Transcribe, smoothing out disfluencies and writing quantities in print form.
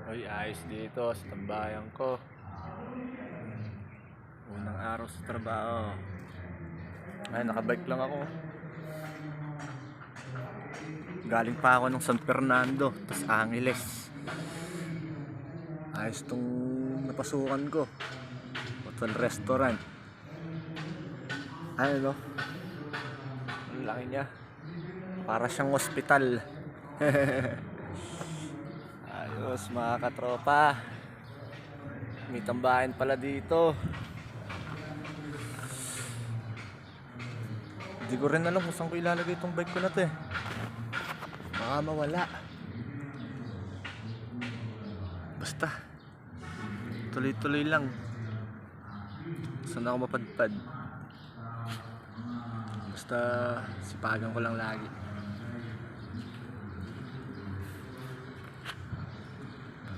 Uy, ayos dito sa tambayan ko. Unang araw sa trabaho. Ay, nakabike lang ako. Galing pa ako ng San Fernando, tas Angeles. Ayos tong napasukan ko. Hotel restaurant. Ay, no? Ang laki niya. Para siyang ospital. Ayos, mga katropa. May tambayan pala dito. Hindi ko rin alam kung saan ko ilalagay itong bike ko na to eh. Baka mawala. Basta tuloy-tuloy lang. Saan ako mapadpad. Basta sipagan ko lang lagi.